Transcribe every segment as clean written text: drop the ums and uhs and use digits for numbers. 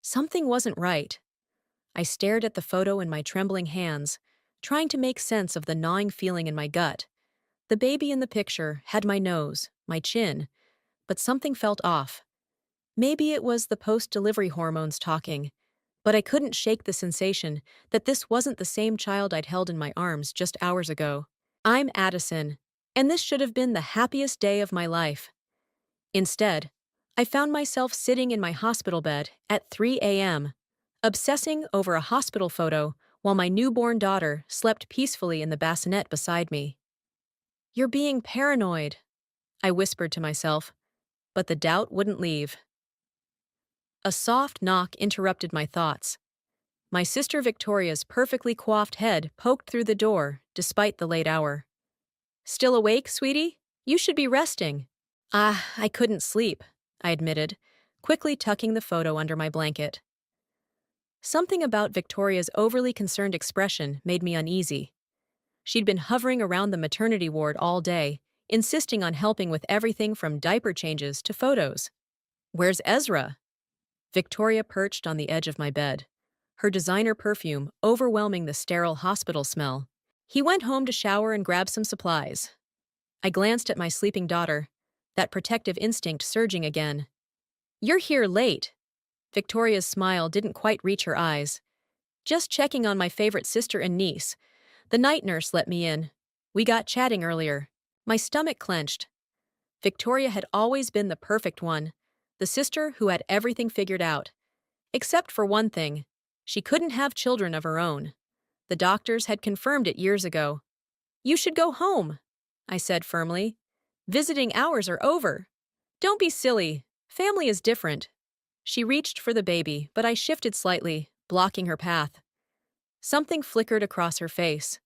Something wasn't right. I stared at the photo in my trembling hands, trying to make sense of the gnawing feeling in my gut. The baby in the picture had my nose, my chin, but something felt off. Maybe it was the post-delivery hormones talking, but I couldn't shake the sensation that this wasn't the same child I'd held in my arms just hours ago. I'm Addison, and this should have been the happiest day of my life. Instead, I found myself sitting in my hospital bed at 3 a.m., obsessing over a hospital photo while my newborn daughter slept peacefully in the bassinet beside me. "You're being paranoid," I whispered to myself, but the doubt wouldn't leave. A soft knock interrupted my thoughts. My sister Victoria's perfectly coiffed head poked through the door, despite the late hour. "Still awake, sweetie? You should be resting." I couldn't sleep," I admitted, quickly tucking the photo under my blanket. Something about Victoria's overly concerned expression made me uneasy. She'd been hovering around the maternity ward all day, insisting on helping with everything from diaper changes to photos. "Where's Ezra?" Victoria perched on the edge of my bed, her designer perfume overwhelming the sterile hospital smell. "He went home to shower and grab some supplies." I glanced at my sleeping daughter, that protective instinct surging again. "You're here late." Victoria's smile didn't quite reach her eyes. "Just checking on my favorite sister and niece. The night nurse let me in. We got chatting earlier." My stomach clenched. Victoria had always been the perfect one, the sister who had everything figured out. Except for one thing, she couldn't have children of her own. The doctors had confirmed it years ago. "You should go home," I said firmly. "Visiting hours are over." "Don't be silly. Family is different." She reached for the baby, but I shifted slightly, blocking her path. Something flickered across her face.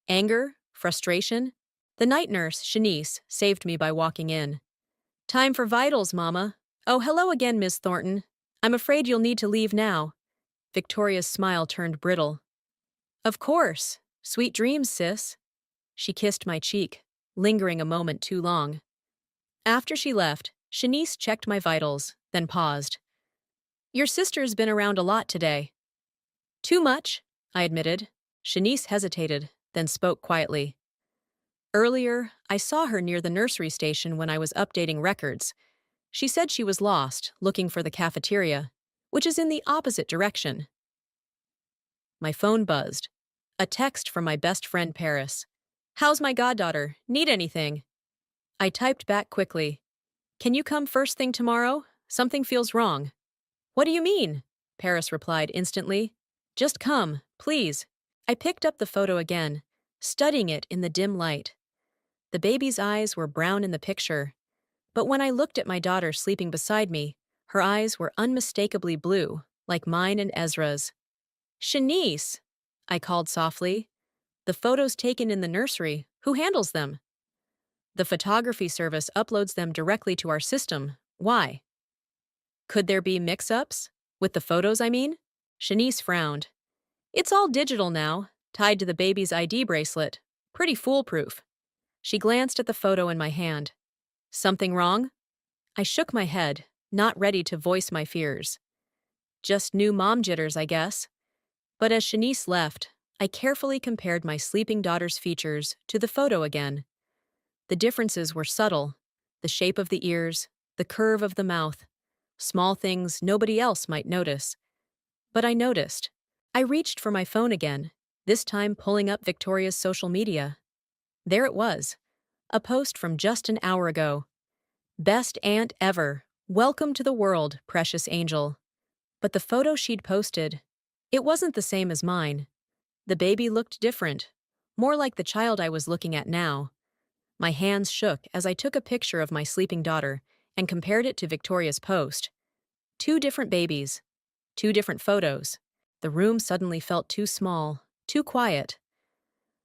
Anger? Frustration? The night nurse, Shanice, saved me by walking in. "Time for vitals, Mama." "Oh, hello again, Miss Thornton. I'm afraid you'll need to leave now." Victoria's smile turned brittle. "Of course. Sweet dreams, sis." She kissed my cheek, lingering a moment too long. After she left, Shanice checked my vitals, then paused. "Your sister's been around a lot today." "Too much," I admitted. Shanice hesitated, then spoke quietly. "Earlier, I saw her near the nursery station when I was updating records. She said she was lost, looking for the cafeteria, which is in the opposite direction." My phone buzzed. A text from my best friend Paris. "How's my goddaughter? Need anything?" I typed back quickly. "Can you come first thing tomorrow? Something feels wrong." "What do you mean?" Paris replied instantly. "Just come, please." I picked up the photo again, studying it in the dim light. The baby's eyes were brown in the picture, but when I looked at my daughter sleeping beside me, her eyes were unmistakably blue, like mine and Ezra's. "Shanice!" I called softly. "The photos taken in the nursery, who handles them?" "The photography service uploads them directly to our system. Why?" "Could there be mix-ups? With the photos, I mean?" Shanice frowned. "It's all digital now, tied to the baby's ID bracelet. Pretty foolproof." She glanced at the photo in my hand. "Something wrong?" I shook my head, not ready to voice my fears. "Just new mom jitters, I guess." But as Shanice left, I carefully compared my sleeping daughter's features to the photo again. The differences were subtle: the shape of the ears, the curve of the mouth, small things nobody else might notice. But I noticed. I reached for my phone again, this time pulling up Victoria's social media. There it was, a post from just an hour ago. "Best aunt ever. Welcome to the world, precious angel." But the photo she'd posted, it wasn't the same as mine. The baby looked different, more like the child I was looking at now. My hands shook as I took a picture of my sleeping daughter and compared it to Victoria's post. Two different babies, two different photos. The room suddenly felt too small, too quiet.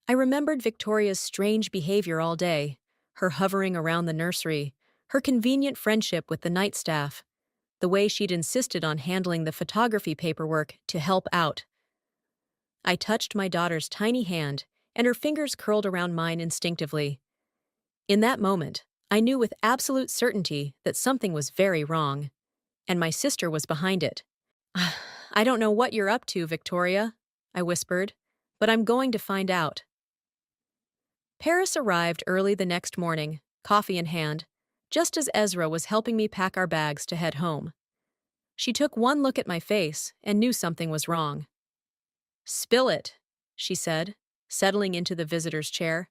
I remembered Victoria's strange behavior all day, her hovering around the nursery, her convenient friendship with the night staff, the way she'd insisted on handling the photography paperwork to help out. I touched my daughter's tiny hand, and her fingers curled around mine instinctively. In that moment, I knew with absolute certainty that something was very wrong, and my sister was behind it. I don't know what you're up to, Victoria, I whispered, but I'm going to find out. Paris arrived early the next morning, coffee in hand, just as Ezra was helping me pack our bags to head home. She took one look at my face and knew something was wrong. Spill it, she said, settling into the visitor's chair.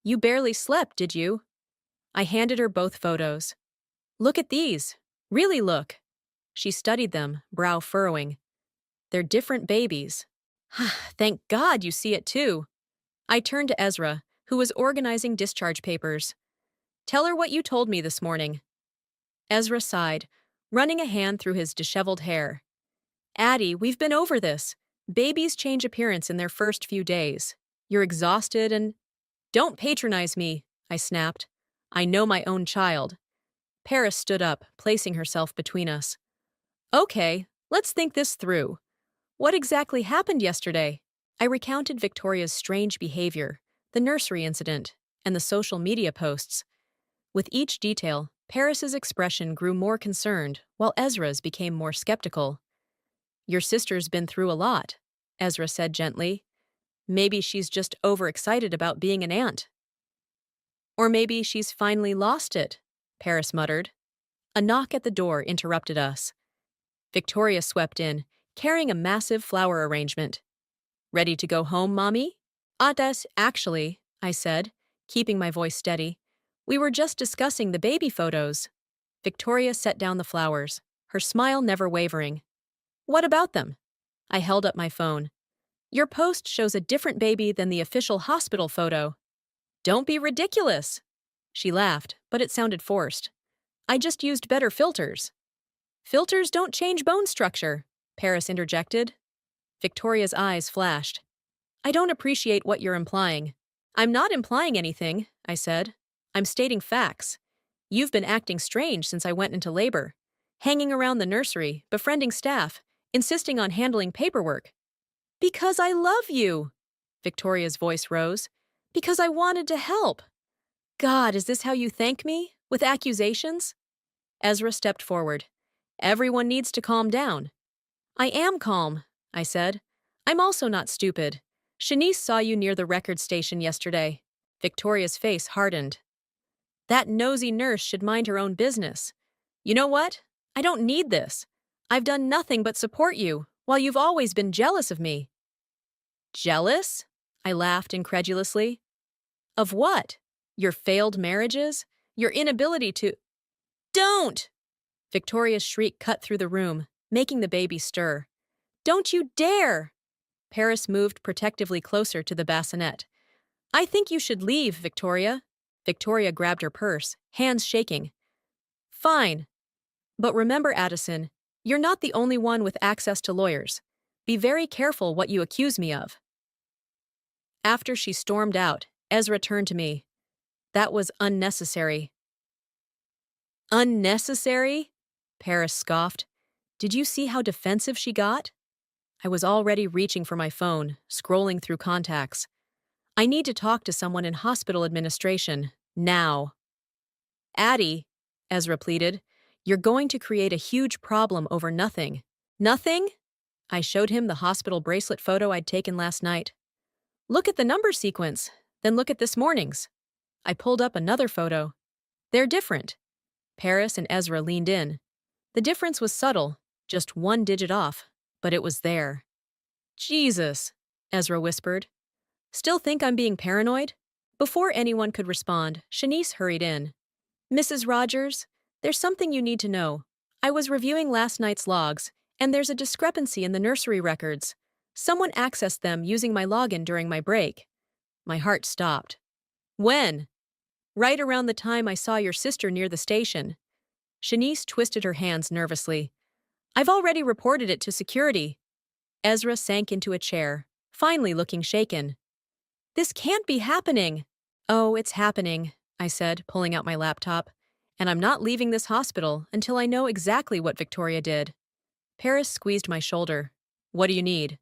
You barely slept, did you? I handed her both photos. Look at these. Really look. She studied them, brow furrowing. They're different babies. Thank God you see it too. I turned to Ezra, who was organizing discharge papers. Tell her what you told me this morning. Ezra sighed, running a hand through his disheveled hair. Addie, we've been over this. Babies change appearance in their first few days. You're exhausted and— Don't patronize me, I snapped. I know my own child. Paris stood up, placing herself between us. Okay, let's think this through. What exactly happened yesterday? I recounted Victoria's strange behavior, the nursery incident, and the social media posts. With each detail, Paris's expression grew more concerned, while Ezra's became more skeptical. Your sister's been through a lot, Ezra said gently. Maybe she's just overexcited about being an aunt. Or maybe she's finally lost it, Paris muttered. A knock at the door interrupted us. Victoria swept in, carrying a massive flower arrangement. Ready to go home, Mommy? Actually, I said, keeping my voice steady. We were just discussing the baby photos. Victoria set down the flowers, her smile never wavering. What about them? I held up my phone. Your post shows a different baby than the official hospital photo. Don't be ridiculous. She laughed, but it sounded forced. I just used better filters. Filters don't change bone structure, Paris interjected. Victoria's eyes flashed. I don't appreciate what you're implying. I'm not implying anything, I said. I'm stating facts. You've been acting strange since I went into labor. Hanging around the nursery, befriending staff, insisting on handling paperwork. Because I love you, Victoria's voice rose. Because I wanted to help. God, is this how you thank me? With accusations? Ezra stepped forward. Everyone needs to calm down. I am calm, I said. I'm also not stupid. Shanice saw you near the record station yesterday. Victoria's face hardened. That nosy nurse should mind her own business. You know what? I don't need this. I've done nothing but support you, while you've always been jealous of me. Jealous? I laughed incredulously. Of what? Your failed marriages? Your inability to— Don't! Victoria's shriek cut through the room, making the baby stir. Don't you dare! Paris moved protectively closer to the bassinet. I think you should leave, Victoria. Victoria grabbed her purse, hands shaking. Fine. But remember, Addison, you're not the only one with access to lawyers. Be very careful what you accuse me of. After she stormed out, Ezra turned to me. That was unnecessary. Unnecessary? Paris scoffed. Did you see how defensive she got? I was already reaching for my phone, scrolling through contacts. I need to talk to someone in hospital administration, now. Addie, Ezra pleaded, you're going to create a huge problem over nothing. Nothing? I showed him the hospital bracelet photo I'd taken last night. Look at the number sequence, then look at this morning's. I pulled up another photo. They're different. Paris and Ezra leaned in. The difference was subtle, just one digit off, but it was there. Jesus, Ezra whispered. Still think I'm being paranoid? Before anyone could respond, Shanice hurried in. Mrs. Rogers, there's something you need to know. I was reviewing last night's logs, and there's a discrepancy in the nursery records. Someone accessed them using my login during my break. My heart stopped. When? Right around the time I saw your sister near the station. Shanice twisted her hands nervously. I've already reported it to security. Ezra sank into a chair, finally looking shaken. This can't be happening. Oh, it's happening, I said, pulling out my laptop. And I'm not leaving this hospital until I know exactly what Victoria did. Paris squeezed my shoulder. What do you need?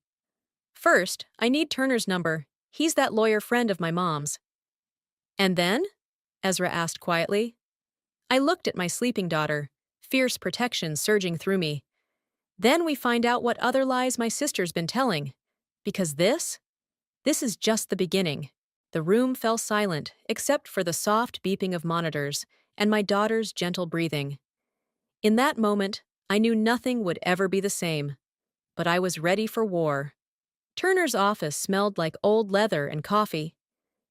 First, I need Turner's number. He's that lawyer friend of my mom's. And then? Ezra asked quietly. I looked at my sleeping daughter, fierce protection surging through me. Then we find out what other lies my sister's been telling. Because this is just the beginning. The room fell silent, except for the soft beeping of monitors and my daughter's gentle breathing. In that moment, I knew nothing would ever be the same. But I was ready for war. Turner's office smelled like old leather and coffee.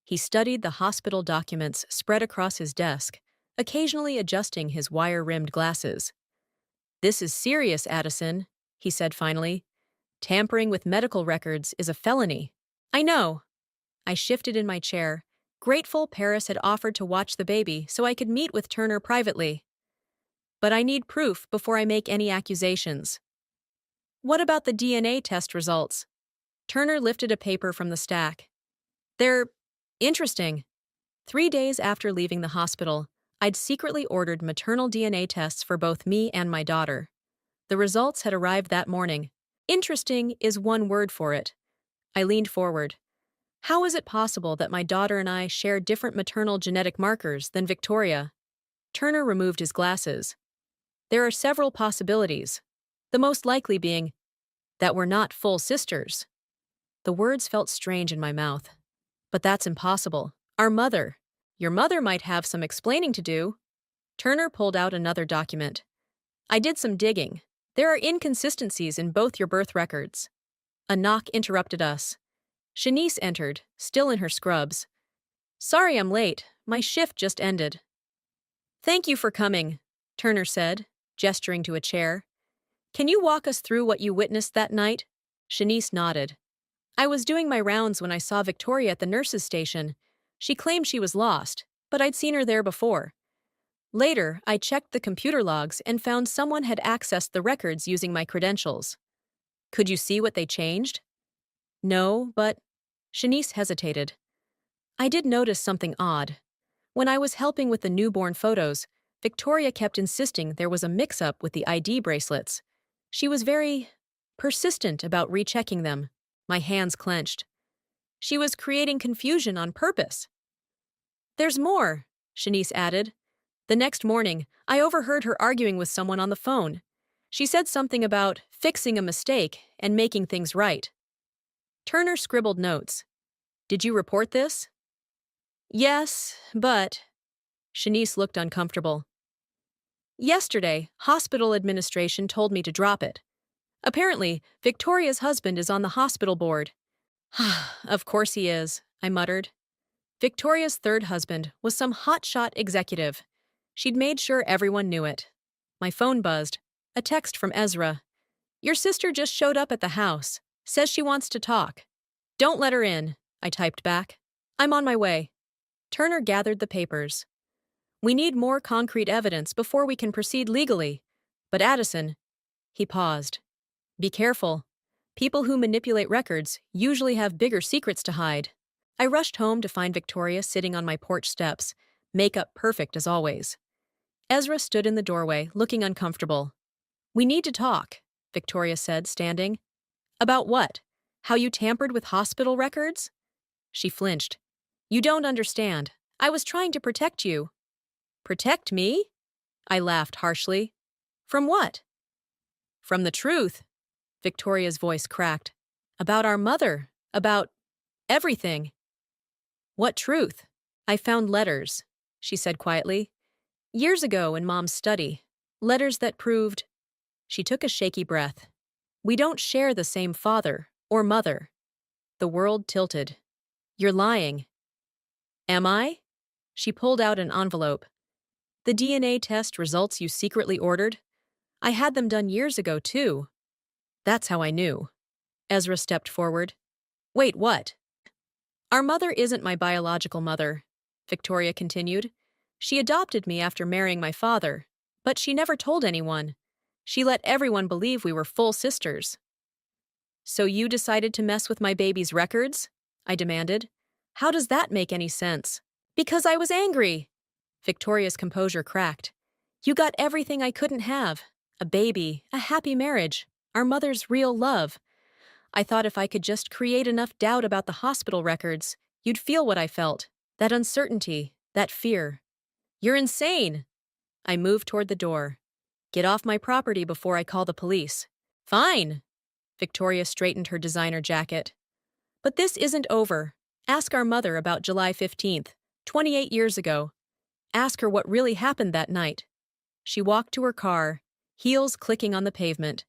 He studied the hospital documents spread across his desk, occasionally adjusting his wire-rimmed glasses. "This is serious, Addison," he said finally. "Tampering with medical records is a felony." "I know." I shifted in my chair, grateful Paris had offered to watch the baby so I could meet with Turner privately. "But I need proof before I make any accusations." "What about the DNA test results?" Turner lifted a paper from the stack. "They're interesting." 3 days after leaving the hospital, I'd secretly ordered maternal DNA tests for both me and my daughter. The results had arrived that morning. Interesting is one word for it. I leaned forward. How is it possible that my daughter and I share different maternal genetic markers than Victoria? Turner removed his glasses. "There are several possibilities, the most likely being that we're not full sisters." The words felt strange in my mouth. "But that's impossible. Your mother might have some explaining to do." Turner pulled out another document. "I did some digging. There are inconsistencies in both your birth records." A knock interrupted us. Shanice entered, still in her scrubs. "Sorry I'm late. My shift just ended." "Thank you for coming," Turner said, gesturing to a chair. "Can you walk us through what you witnessed that night?" Shanice nodded. "I was doing my rounds when I saw Victoria at the nurse's station. She claimed she was lost, but I'd seen her there before. Later, I checked the computer logs and found someone had accessed the records using my credentials." "Could you see what they changed?" "No, but—" Shanice hesitated. "I did notice something odd. When I was helping with the newborn photos, Victoria kept insisting there was a mix-up with the ID bracelets. She was very persistent about rechecking them." My hands clenched. "She was creating confusion on purpose." "There's more," Shanice added. "The next morning, I overheard her arguing with someone on the phone. She said something about fixing a mistake and making things right." Turner scribbled notes. "Did you report this?" "Yes, but—" Shanice looked uncomfortable. "Yesterday, hospital administration told me to drop it. Apparently, Victoria's husband is on the hospital board." "Of course he is," I muttered. Victoria's third husband was some hotshot executive. She'd made sure everyone knew it. My phone buzzed. A text from Ezra. "Your sister just showed up at the house. Says she wants to talk." "Don't let her in," I typed back. "I'm on my way." Turner gathered the papers. "We need more concrete evidence before we can proceed legally. But Addison—" He paused. "Be careful. People who manipulate records usually have bigger secrets to hide." I rushed home to find Victoria sitting on my porch steps, makeup perfect as always. Ezra stood in the doorway, looking uncomfortable. "We need to talk," Victoria said, standing. "About what? How you tampered with hospital records?" She flinched. "You don't understand. I was trying to protect you." "Protect me?" I laughed harshly. "From what?" "From the truth." Victoria's voice cracked. "About our mother. About everything." "What truth?" "I found letters," she said quietly. "Years ago in Mom's study. Letters that proved—" She took a shaky breath. "We don't share the same father or mother." The world tilted. "You're lying." "Am I?" She pulled out an envelope. "The DNA test results you secretly ordered? I had them done years ago, too." "That's how I knew." Ezra stepped forward. "Wait, what?" "Our mother isn't my biological mother," Victoria continued. "She adopted me after marrying my father, but she never told anyone. She let everyone believe we were full sisters." "So you decided to mess with my baby's records?" I demanded. "How does that make any sense?" "Because I was angry." Victoria's composure cracked. "You got everything I couldn't have. A baby, a happy marriage, our mother's real love. I thought if I could just create enough doubt about the hospital records, you'd feel what I felt. That uncertainty, that fear." "You're insane." I moved toward the door. "Get off my property before I call the police." Fine. Victoria straightened her designer jacket. But this isn't over. Ask our mother about July 15th, 28 years ago. Ask her what really happened that night. She walked to her car, heels clicking on the pavement.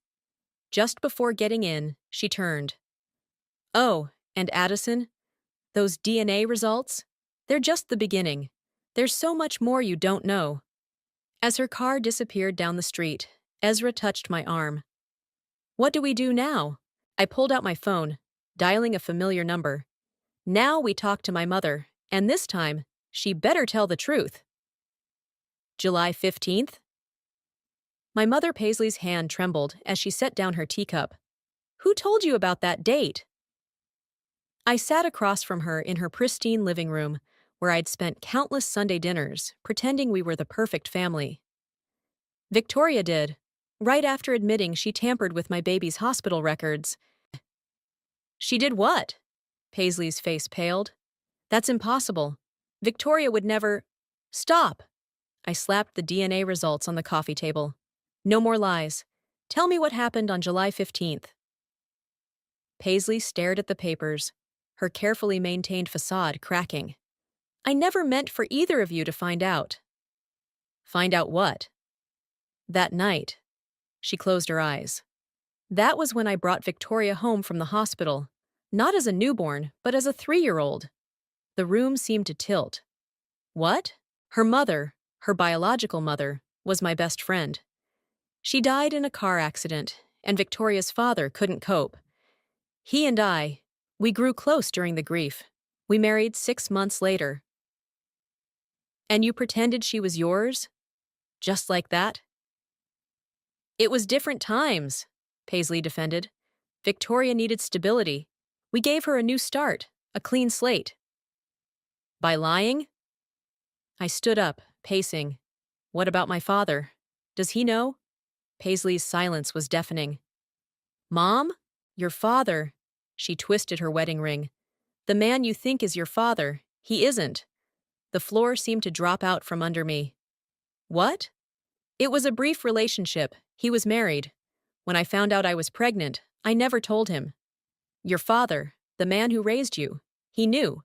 Just before getting in, she turned. Oh, and Addison? Those DNA results? They're just the beginning. There's so much more you don't know. As her car disappeared down the street, Ezra touched my arm. What do we do now? I pulled out my phone, dialing a familiar number. Now we talk to my mother, and this time, she better tell the truth. July 15th? My mother Paisley's hand trembled as she set down her teacup. Who told you about that date? I sat across from her in her pristine living room, where I'd spent countless Sunday dinners, pretending we were the perfect family. Victoria did, right after admitting she tampered with my baby's hospital records. She did what? Paisley's face paled. That's impossible. Victoria would never… Stop! I slapped the DNA results on the coffee table. No more lies. Tell me what happened on July 15th. Paisley stared at the papers, her carefully maintained facade cracking. I never meant for either of you to find out. Find out what? That night. She closed her eyes. That was when I brought Victoria home from the hospital, not as a newborn, but as a 3-year-old. The room seemed to tilt. What? Her mother, her biological mother, was my best friend. She died in a car accident, and Victoria's father couldn't cope. He and we grew close during the grief. We married 6 months later. And you pretended she was yours? Just like that? It was different times, Paisley defended. Victoria needed stability. We gave her a new start, a clean slate. By lying? I stood up, pacing. What about my father? Does he know? Paisley's silence was deafening. Mom? Your father. She twisted her wedding ring. The man you think is your father, he isn't. The floor seemed to drop out from under me. What? It was a brief relationship. He was married. When I found out I was pregnant, I never told him. Your father, the man who raised you, he knew.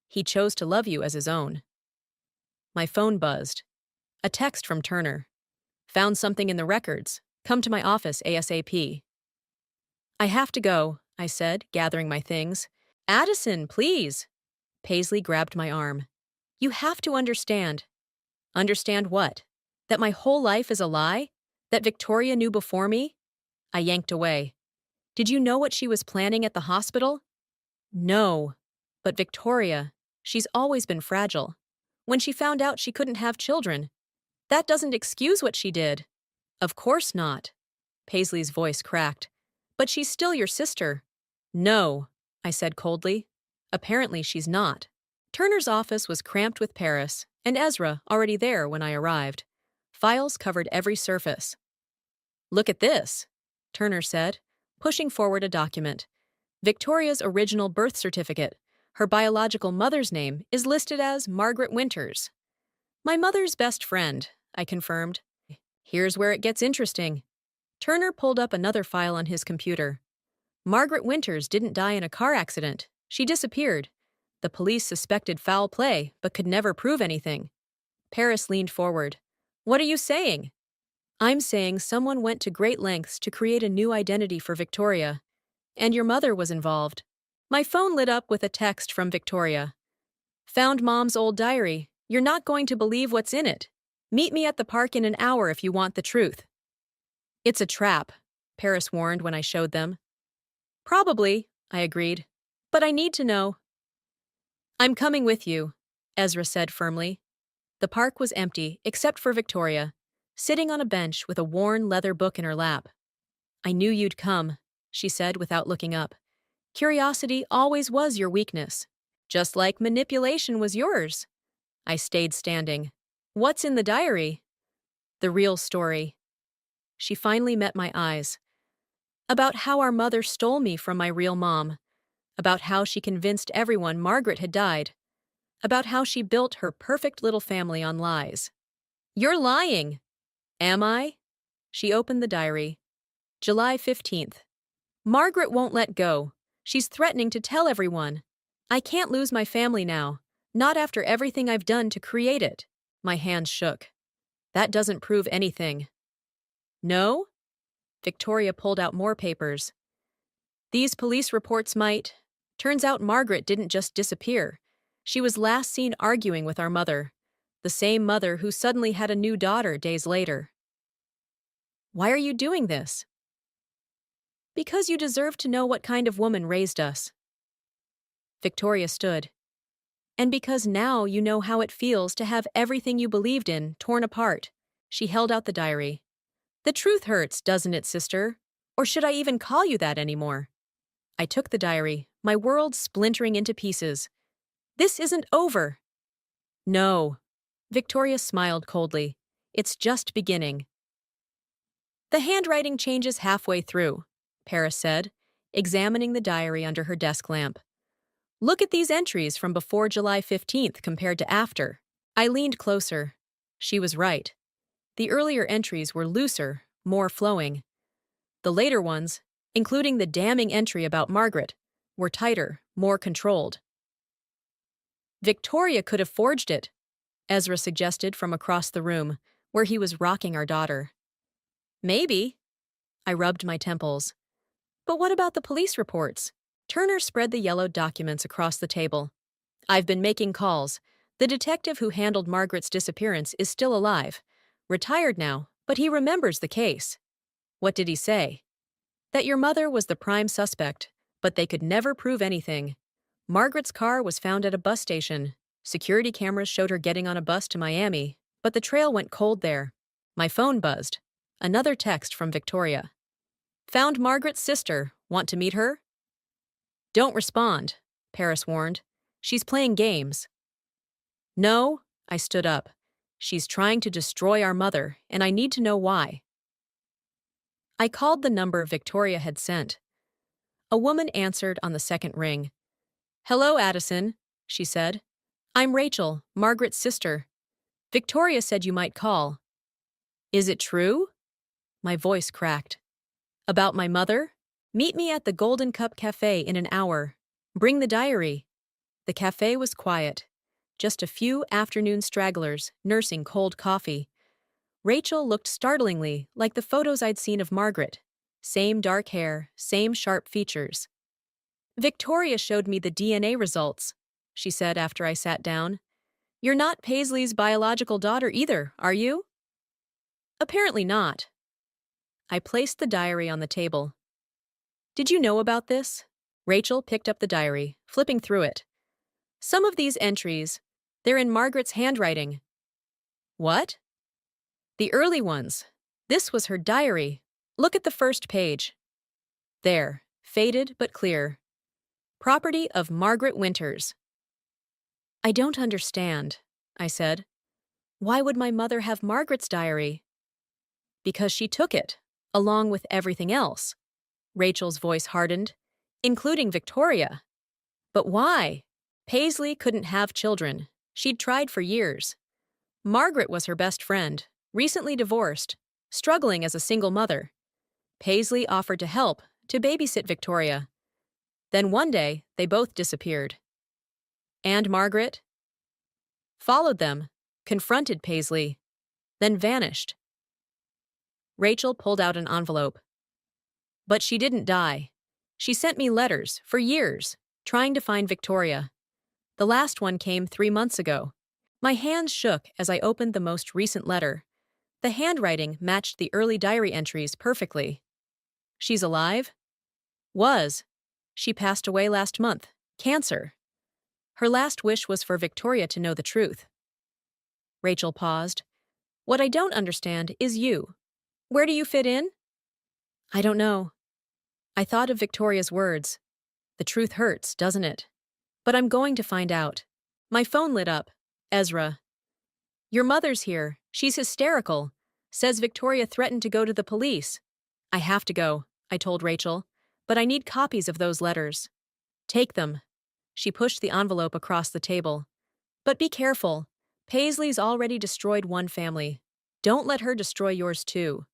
He chose to love you as his own. My phone buzzed. A text from Turner. Found something in the records. Come to my office ASAP. I have to go, I said, gathering my things. Addison, please. Paisley grabbed my arm. You have to understand. Understand what? That my whole life is a lie? That Victoria knew before me? I yanked away. Did you know what she was planning at the hospital? No. But Victoria, she's always been fragile. When she found out she couldn't have children, that doesn't excuse what she did. Of course not. Paisley's voice cracked. But she's still your sister. No, I said coldly. Apparently she's not. Turner's office was cramped with Paris, and Ezra already there when I arrived. Files covered every surface. Look at this, Turner said, pushing forward a document. Victoria's original birth certificate. Her biological mother's name is listed as Margaret Winters. My mother's best friend, I confirmed. Here's where it gets interesting. Turner pulled up another file on his computer. Margaret Winters didn't die in a car accident. She disappeared. The police suspected foul play, but could never prove anything. Paris leaned forward. What are you saying? I'm saying someone went to great lengths to create a new identity for Victoria. And your mother was involved. My phone lit up with a text from Victoria. Found Mom's old diary. You're not going to believe what's in it. Meet me at the park in an hour if you want the truth. It's a trap, Paris warned when I showed them. Probably, I agreed. But I need to know. I'm coming with you, Ezra said firmly. The park was empty, except for Victoria, sitting on a bench with a worn leather book in her lap. I knew you'd come, she said without looking up. Curiosity always was your weakness, just like manipulation was yours. I stayed standing. What's in the diary? The real story. She finally met my eyes. About how our mother stole me from my real mom. About how she convinced everyone Margaret had died. About how she built her perfect little family on lies. You're lying. Am I? She opened the diary. July 15th. Margaret won't let go. She's threatening to tell everyone. I can't lose my family now. Not after everything I've done to create it. My hands shook. That doesn't prove anything. No? Victoria pulled out more papers. These police reports might. Turns out Margaret didn't just disappear. She was last seen arguing with our mother. The same mother who suddenly had a new daughter days later. Why are you doing this? Because you deserve to know what kind of woman raised us. Victoria stood. And because now you know how it feels to have everything you believed in torn apart. She held out the diary. The truth hurts, doesn't it, sister? Or should I even call you that anymore? I took the diary, my world splintering into pieces. This isn't over. No. Victoria smiled coldly. It's just beginning. The handwriting changes halfway through, Paris said, examining the diary under her desk lamp. Look at these entries from before July 15th compared to after. I leaned closer. She was right. The earlier entries were looser, more flowing. The later ones, including the damning entry about Margaret, were tighter, more controlled. Victoria could have forged it, Ezra suggested from across the room, where he was rocking our daughter. Maybe. I rubbed my temples. But what about the police reports? Turner spread the yellowed documents across the table. I've been making calls. The detective who handled Margaret's disappearance is still alive. Retired now, but he remembers the case. What did he say? That your mother was the prime suspect, but they could never prove anything. Margaret's car was found at a bus station. Security cameras showed her getting on a bus to Miami, but the trail went cold there. My phone buzzed. Another text from Victoria. Found Margaret's sister. Want to meet her? Don't respond, Paris warned. She's playing games. No, I stood up. She's trying to destroy our mother, and I need to know why. I called the number Victoria had sent. A woman answered on the second ring. Hello, Addison, she said. I'm Rachel, Margaret's sister. Victoria said you might call. Is it true? My voice cracked. About my mother? Meet me at the Golden Cup Cafe in an hour. Bring the diary. The cafe was quiet. Just a few afternoon stragglers nursing cold coffee. Rachel looked startlingly like the photos I'd seen of Margaret. Same dark hair, same sharp features. Victoria showed me the DNA results, she said after I sat down. You're not Paisley's biological daughter either, are you? Apparently not. I placed the diary on the table. Did you know about this? Rachel picked up the diary, flipping through it. Some of these entries, they're in Margaret's handwriting. What? The early ones. This was her diary. Look at the first page. There, faded but clear. Property of Margaret Winters. I don't understand, I said. Why would my mother have Margaret's diary? Because she took it, along with everything else. Rachel's voice hardened, including Victoria. But why? Paisley couldn't have children. She'd tried for years. Margaret was her best friend, recently divorced, struggling as a single mother. Paisley offered to help, to babysit Victoria. Then one day, they both disappeared. And Margaret? Followed them, confronted Paisley, then vanished. Rachel pulled out an envelope. But she didn't die. She sent me letters, for years, trying to find Victoria. The last one came 3 months ago. My hands shook as I opened the most recent letter. The handwriting matched the early diary entries perfectly. She's alive? Was. She passed away last month. Cancer. Her last wish was for Victoria to know the truth. Rachel paused. What I don't understand is you. Where do you fit in? I don't know. I thought of Victoria's words. The truth hurts, doesn't it? But I'm going to find out. My phone lit up. Ezra. Your mother's here. She's hysterical. Says Victoria threatened to go to the police. I have to go, I told Rachel, but I need copies of those letters. Take them. She pushed the envelope across the table. But be careful. Paisley's already destroyed one family. Don't let her destroy yours too.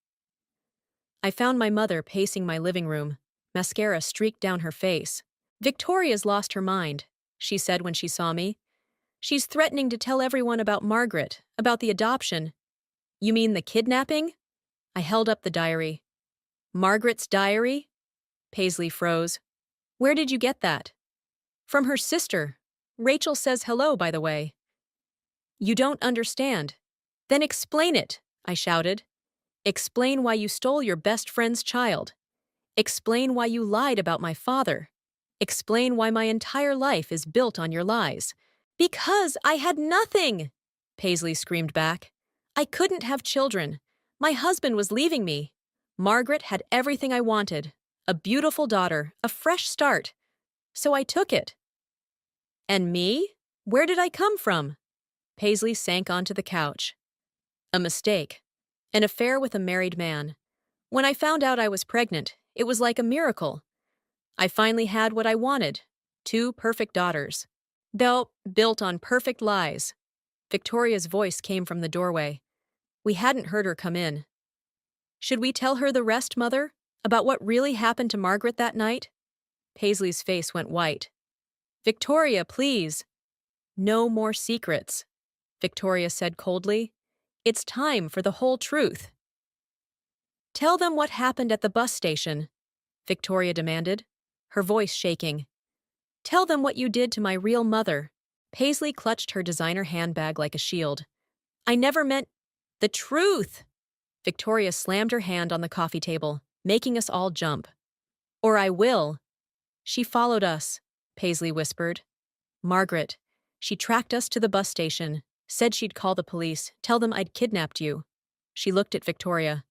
I found my mother pacing my living room, mascara streaked down her face. Victoria's lost her mind, she said when she saw me. She's threatening to tell everyone about Margaret, about the adoption. You mean the kidnapping? I held up the diary. Margaret's diary? Paisley froze. Where did you get that? From her sister. Rachel says hello, by the way. You don't understand. Then explain it, I shouted. Explain why you stole your best friend's child. Explain why you lied about my father. Explain why my entire life is built on your lies. Because I had nothing, Paisley screamed back. I couldn't have children. My husband was leaving me. Margaret had everything I wanted. A beautiful daughter, a fresh start. So I took it. And me? Where did I come from? Paisley sank onto the couch. A mistake. An affair with a married man. When I found out I was pregnant, it was like a miracle. I finally had what I wanted. 2 perfect daughters. Built on perfect lies. Victoria's voice came from the doorway. We hadn't heard her come in. Should we tell her the rest, Mother? About what really happened to Margaret that night? Paisley's face went white. Victoria, please. No more secrets, Victoria said coldly. It's time for the whole truth. Tell them what happened at the bus station, Victoria demanded, her voice shaking. Tell them what you did to my real mother. Paisley clutched her designer handbag like a shield. I never meant the truth. Victoria slammed her hand on the coffee table, making us all jump. Or I will. She followed us, Paisley whispered. Margaret. She tracked us to the bus station, said she'd call the police, tell them I'd kidnapped you. She looked at Victoria.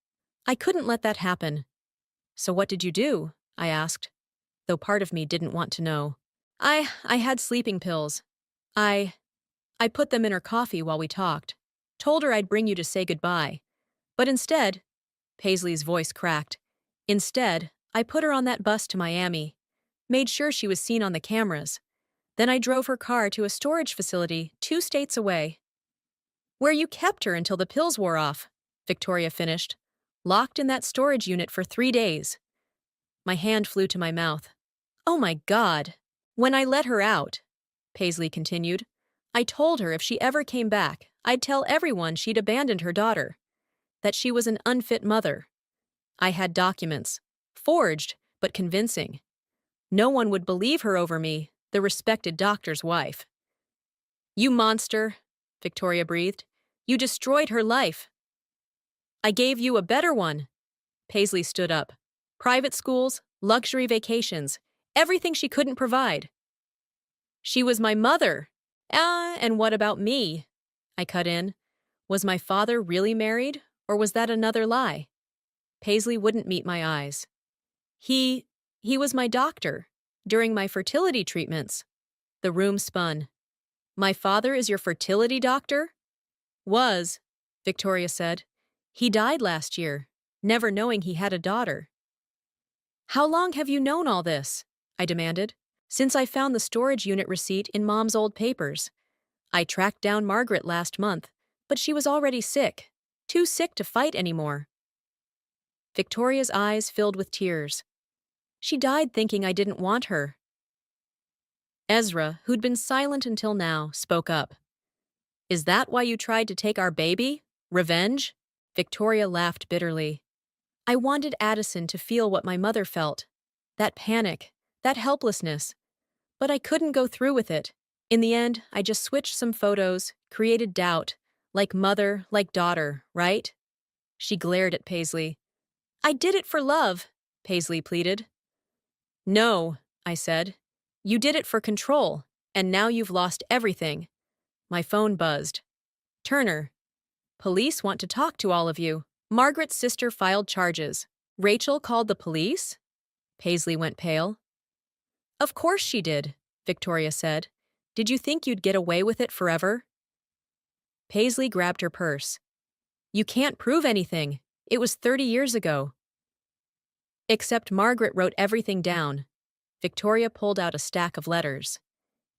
I couldn't let that happen. So what did you do? I asked, though part of me didn't want to know. I had sleeping pills. I put them in her coffee while we talked. Told her I'd bring you to say goodbye. But instead, Paisley's voice cracked. Instead, I put her on that bus to Miami. Made sure she was seen on the cameras. Then I drove her car to a storage facility 2 states away. Where you kept her until the pills wore off, Victoria finished. Locked in that storage unit for 3 days. My hand flew to my mouth. Oh my God. When I let her out, Paisley continued, I told her if she ever came back, I'd tell everyone she'd abandoned her daughter. That she was an unfit mother. I had documents. Forged, but convincing. No one would believe her over me, the respected doctor's wife. You monster, Victoria breathed. You destroyed her life. I gave you a better one. Paisley stood up. Private schools, luxury vacations, everything she couldn't provide. She was my mother. And what about me? I cut in. Was my father really married, or was that another lie? Paisley wouldn't meet my eyes. He was my doctor, during my fertility treatments. The room spun. My father is your fertility doctor? Was, Victoria said. He died last year, never knowing he had a daughter. How long have you known all this? I demanded. Since I found the storage unit receipt in Mom's old papers. I tracked down Margaret last month, but she was already sick. Too sick to fight anymore. Victoria's eyes filled with tears. She died thinking I didn't want her. Ezra, who'd been silent until now, spoke up. Is that why you tried to take our baby? Revenge? Victoria laughed bitterly. I wanted Addison to feel what my mother felt. That panic, that helplessness. But I couldn't go through with it. In the end, I just switched some photos, created doubt. Like mother, like daughter, right? She glared at Paisley. I did it for love, Paisley pleaded. No, I said. You did it for control, and now you've lost everything. My phone buzzed. Turner. Police want to talk to all of you. Margaret's sister filed charges. Rachel called the police? Paisley went pale. Of course she did, Victoria said. Did you think you'd get away with it forever? Paisley grabbed her purse. You can't prove anything. It was 30 years ago. Except Margaret wrote everything down. Victoria pulled out a stack of letters.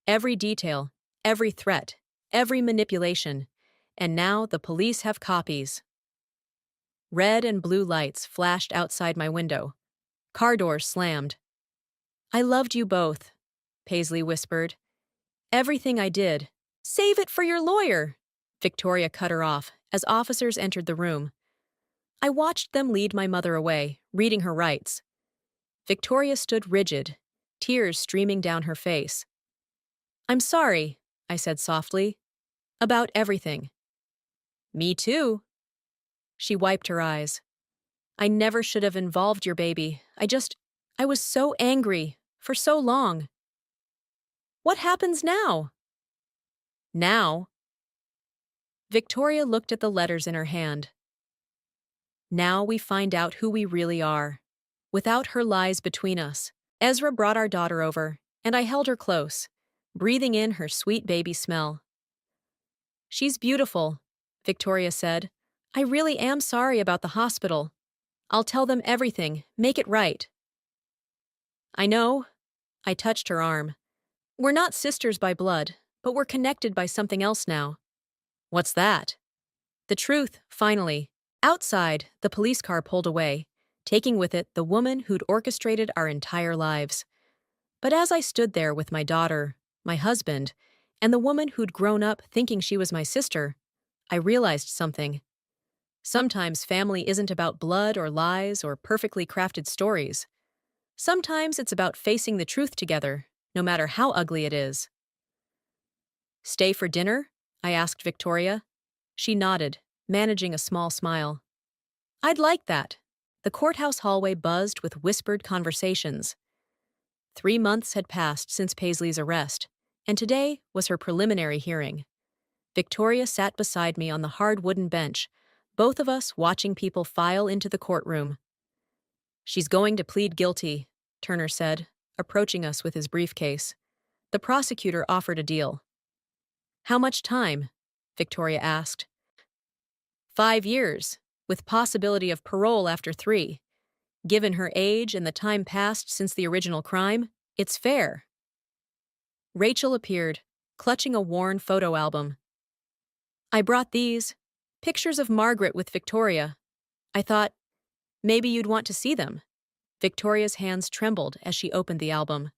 Every detail, every threat, every manipulation. And now the police have copies. Red and blue lights flashed outside my window. Car doors slammed. I loved you both, Paisley whispered. Everything I did. Save it for your lawyer, Victoria cut her off as officers entered the room. I watched them lead my mother away, reading her rights. Victoria stood rigid, tears streaming down her face. I'm sorry, I said softly. About everything. Me too. She wiped her eyes. I never should have involved your baby. I was so angry, for so long. What happens now? Now? Victoria looked at the letters in her hand. Now we find out who we really are. Without her lies between us. Ezra brought our daughter over, and I held her close, breathing in her sweet baby smell. She's beautiful, Victoria said. I really am sorry about the hospital. I'll tell them everything, make it right. I know. I touched her arm. We're not sisters by blood, but we're connected by something else now. What's that? The truth, finally. Outside, the police car pulled away, taking with it the woman who'd orchestrated our entire lives. But as I stood there with my daughter, my husband, and the woman who'd grown up thinking she was my sister, I realized something. Sometimes family isn't about blood or lies or perfectly crafted stories. Sometimes it's about facing the truth together, no matter how ugly it is. Stay for dinner? I asked Victoria. She nodded, managing a small smile. I'd like that. The courthouse hallway buzzed with whispered conversations. 3 months had passed since Paisley's arrest, and today was her preliminary hearing. Victoria sat beside me on the hard wooden bench, both of us watching people file into the courtroom. She's going to plead guilty, Turner said, approaching us with his briefcase. The prosecutor offered a deal. How much time? Victoria asked. 5 years, with possibility of parole after 3. Given her age and the time passed since the original crime, it's fair. Rachel appeared, clutching a worn photo album. I brought these, pictures of Margaret with Victoria. I thought, maybe you'd want to see them. Victoria's hands trembled as she opened the album.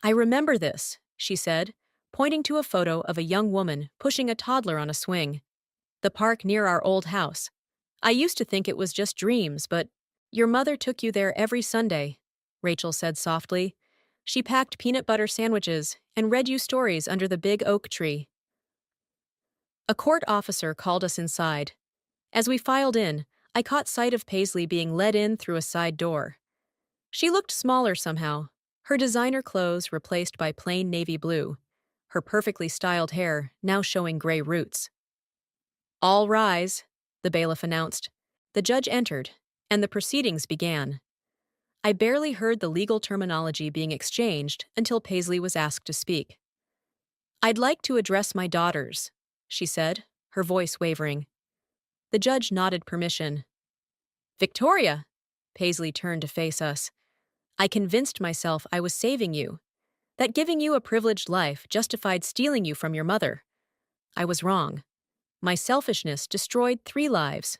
I remember this, she said, pointing to a photo of a young woman pushing a toddler on a swing. The park near our old house. I used to think it was just dreams, but your mother took you there every Sunday, Rachel said softly. She packed peanut butter sandwiches and read you stories under the big oak tree. A court officer called us inside. As we filed in, I caught sight of Paisley being led in through a side door. She looked smaller somehow, her designer clothes replaced by plain navy blue, her perfectly styled hair now showing gray roots. All rise, the bailiff announced. The judge entered, and the proceedings began. I barely heard the legal terminology being exchanged until Paisley was asked to speak. I'd like to address my daughters, she said, her voice wavering. The judge nodded permission. Victoria, Paisley turned to face us. I convinced myself I was saving you, that giving you a privileged life justified stealing you from your mother. I was wrong. My selfishness destroyed 3 lives.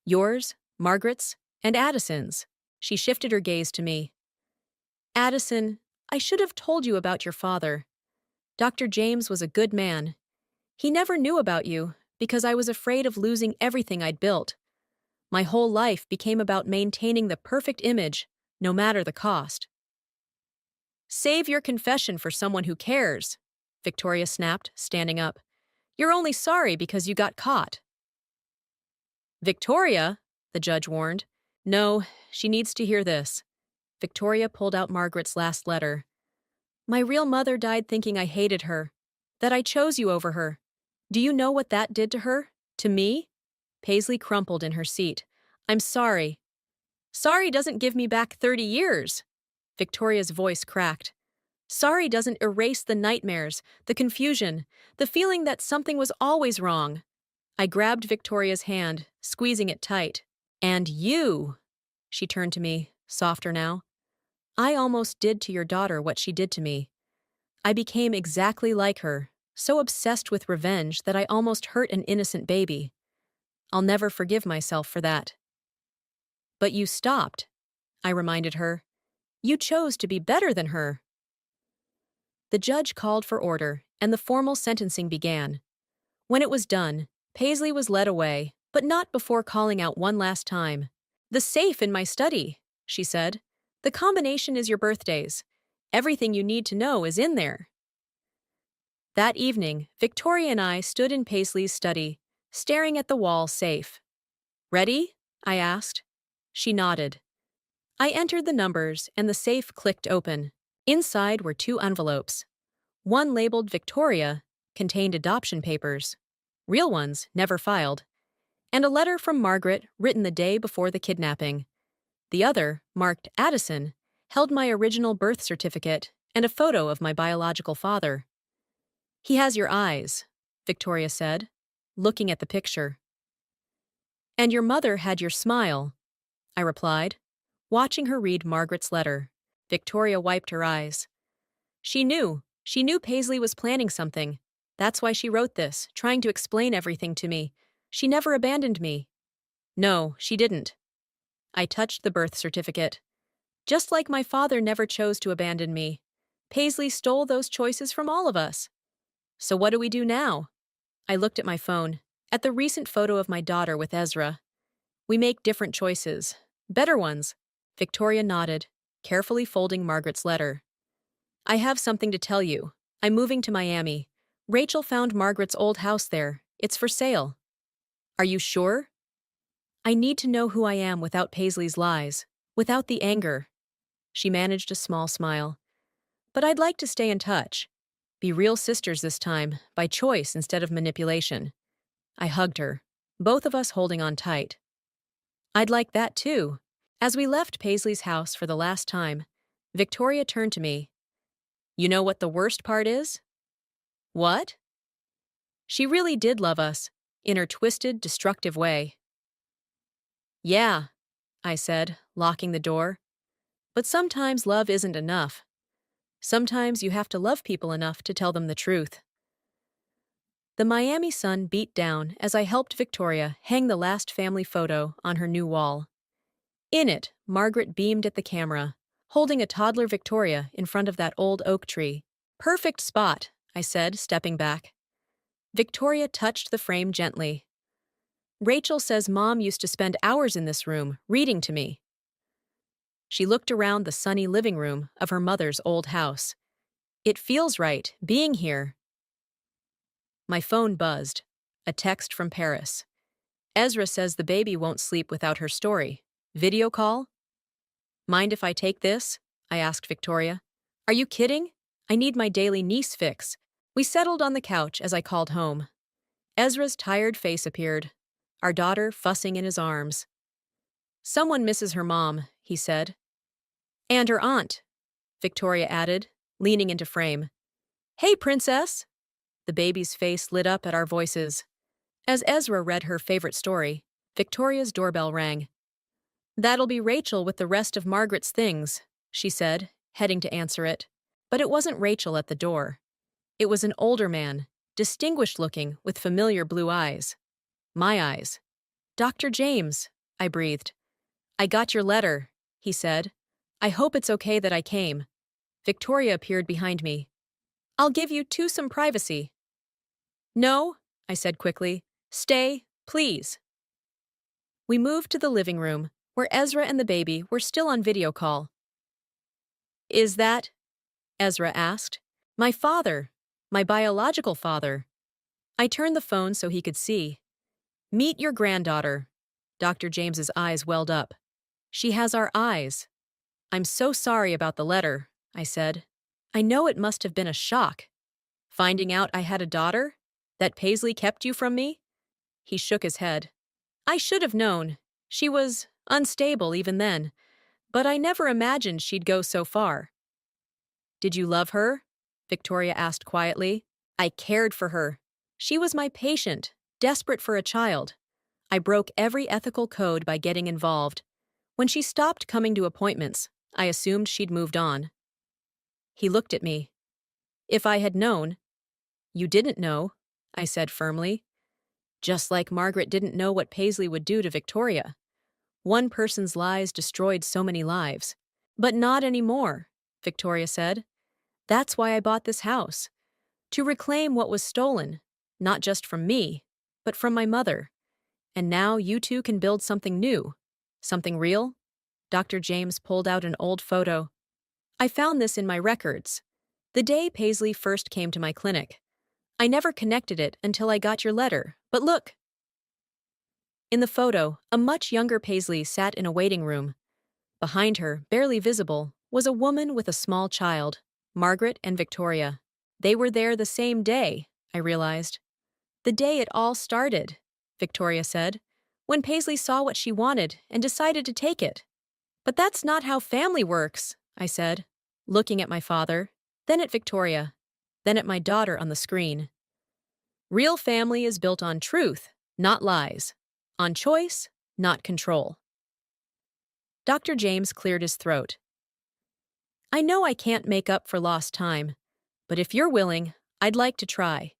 Yours, Margaret's, and Addison's. She shifted her gaze to me. Addison, I should have told you about your father. Dr. James was a good man. He never knew about you because I was afraid of losing everything I'd built. My whole life became about maintaining the perfect image, no matter the cost. Save your confession for someone who cares, Victoria snapped, standing up. You're only sorry because you got caught. Victoria, the judge warned. No, she needs to hear this. Victoria pulled out Margaret's last letter. My real mother died thinking I hated her, that I chose you over her. Do you know what that did to her? To me? Paisley crumpled in her seat. I'm sorry. Sorry doesn't give me back 30 years. Victoria's voice cracked. Sorry doesn't erase the nightmares, the confusion, the feeling that something was always wrong. I grabbed Victoria's hand, squeezing it tight. And you, she turned to me, softer now. I almost did to your daughter what she did to me. I became exactly like her, so obsessed with revenge that I almost hurt an innocent baby. I'll never forgive myself for that. But you stopped, I reminded her. You chose to be better than her. The judge called for order, and the formal sentencing began. When it was done, Paisley was led away, but not before calling out one last time. The safe in my study, she said. The combination is your birthdays. Everything you need to know is in there. That evening, Victoria and I stood in Paisley's study, staring at the wall safe. Ready? I asked. She nodded. I entered the numbers, and the safe clicked open. Inside were two envelopes. One labeled Victoria contained adoption papers, real ones, never filed, and a letter from Margaret written the day before the kidnapping. The other, marked Addison, held my original birth certificate and a photo of my biological father. He has your eyes, Victoria said, looking at the picture. And your mother had your smile, I replied, watching her read Margaret's letter. Victoria wiped her eyes. She knew Paisley was planning something. That's why she wrote this, trying to explain everything to me. She never abandoned me. No, she didn't. I touched the birth certificate. Just like my father never chose to abandon me, Paisley stole those choices from all of us. So what do we do now? I looked at my phone, at the recent photo of my daughter with Ezra. We make different choices. Better ones. Victoria nodded, carefully folding Margaret's letter. I have something to tell you. I'm moving to Miami. Rachel found Margaret's old house there. It's for sale. Are you sure? I need to know who I am without Paisley's lies, without the anger. She managed a small smile. But I'd like to stay in touch. Be real sisters this time, by choice instead of manipulation. I hugged her, both of us holding on tight. I'd like that too. As we left Paisley's house for the last time, Victoria turned to me. You know what the worst part is? What? She really did love us, in her twisted, destructive way. Yeah, I said, locking the door. But sometimes love isn't enough. Sometimes you have to love people enough to tell them the truth. The Miami sun beat down as I helped Victoria hang the last family photo on her new wall. In it, Margaret beamed at the camera, holding a toddler Victoria in front of that old oak tree. Perfect spot, I said, stepping back. Victoria touched the frame gently. Rachel says Mom used to spend hours in this room, reading to me. She looked around the sunny living room of her mother's old house. It feels right, being here. My phone buzzed. A text from Paris. Ezra says the baby won't sleep without her story. Video call? Mind if I take this? I asked Victoria. Are you kidding? I need my daily niece fix. We settled on the couch as I called home. Ezra's tired face appeared, our daughter fussing in his arms. Someone misses her mom, he said. And her aunt, Victoria added, leaning into frame. Hey, princess! The baby's face lit up at our voices. As Ezra read her favorite story, Victoria's doorbell rang. That'll be Rachel with the rest of Margaret's things, she said, heading to answer it. But it wasn't Rachel at the door. It was an older man, distinguished-looking, with familiar blue eyes. My eyes. Dr. James, I breathed. I got your letter, he said. I hope it's okay that I came. Victoria appeared behind me. I'll give you some privacy. No, I said quickly. Stay, please. We moved to the living room, where Ezra and the baby were still on video call. Is that? Ezra asked. My father. My biological father. I turned the phone so he could see. Meet your granddaughter. Dr. James's eyes welled up. She has our eyes. I'm so sorry about the letter, I said. I know it must have been a shock. Finding out I had a daughter? That Paisley kept you from me? He shook his head. I should have known. She was unstable even then, but I never imagined she'd go so far. Did you love her? Victoria asked quietly. I cared for her. She was my patient, desperate for a child. I broke every ethical code by getting involved. When she stopped coming to appointments, I assumed she'd moved on. He looked at me. If I had known. You didn't know, I said firmly. Just like Margaret didn't know what Paisley would do to Victoria. One person's lies destroyed so many lives. But not anymore, Victoria said. That's why I bought this house. To reclaim what was stolen, not just from me, but from my mother. And now you two can build something new. Something real? Dr. James pulled out an old photo. I found this in my records. The day Paisley first came to my clinic. I never connected it until I got your letter, but look. In the photo, a much younger Paisley sat in a waiting room. Behind her, barely visible, was a woman with a small child, Margaret and Victoria. They were there the same day, I realized. The day it all started, Victoria said, when Paisley saw what she wanted and decided to take it. But that's not how family works, I said, looking at my father, then at Victoria, then at my daughter on the screen. Real family is built on truth, not lies. On choice, not control. Dr. James cleared his throat. I know I can't make up for lost time, but if you're willing, I'd like to try.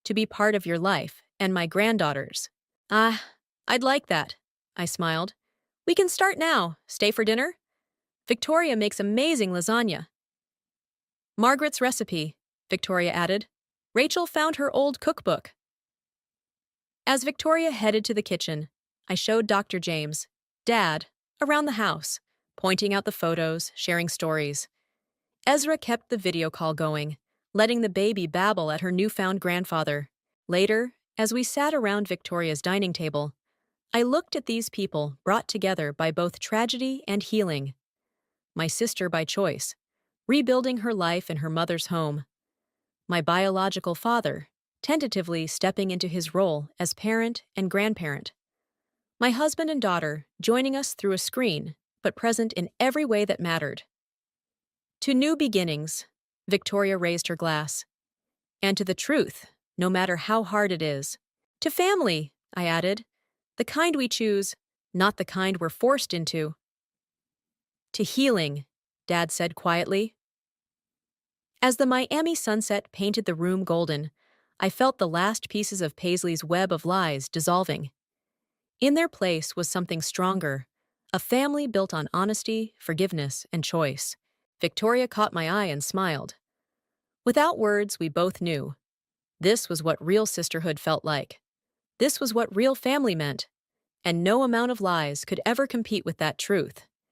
To be part of your life and my granddaughter's. Ah, I'd like that, I smiled. We can start now. Stay for dinner? Victoria makes amazing lasagna. Margaret's recipe, Victoria added. Rachel found her old cookbook. As Victoria headed to the kitchen, I showed Dr. James, Dad, around the house, pointing out the photos, sharing stories. Ezra kept the video call going, letting the baby babble at her newfound grandfather. Later, as we sat around Victoria's dining table, I looked at these people brought together by both tragedy and healing. My sister by choice, rebuilding her life in her mother's home. My biological father, tentatively stepping into his role as parent and grandparent. My husband and daughter joining us through a screen, but present in every way that mattered. To new beginnings, Victoria raised her glass. And to the truth, no matter how hard it is. To family, I added, the kind we choose, not the kind we're forced into. To healing, Dad said quietly. As the Miami sunset painted the room golden, I felt the last pieces of Paisley's web of lies dissolving. In their place was something stronger, a family built on honesty, forgiveness, and choice. Victoria caught my eye and smiled. Without words, we both knew. This was what real sisterhood felt like. This was what real family meant. And no amount of lies could ever compete with that truth.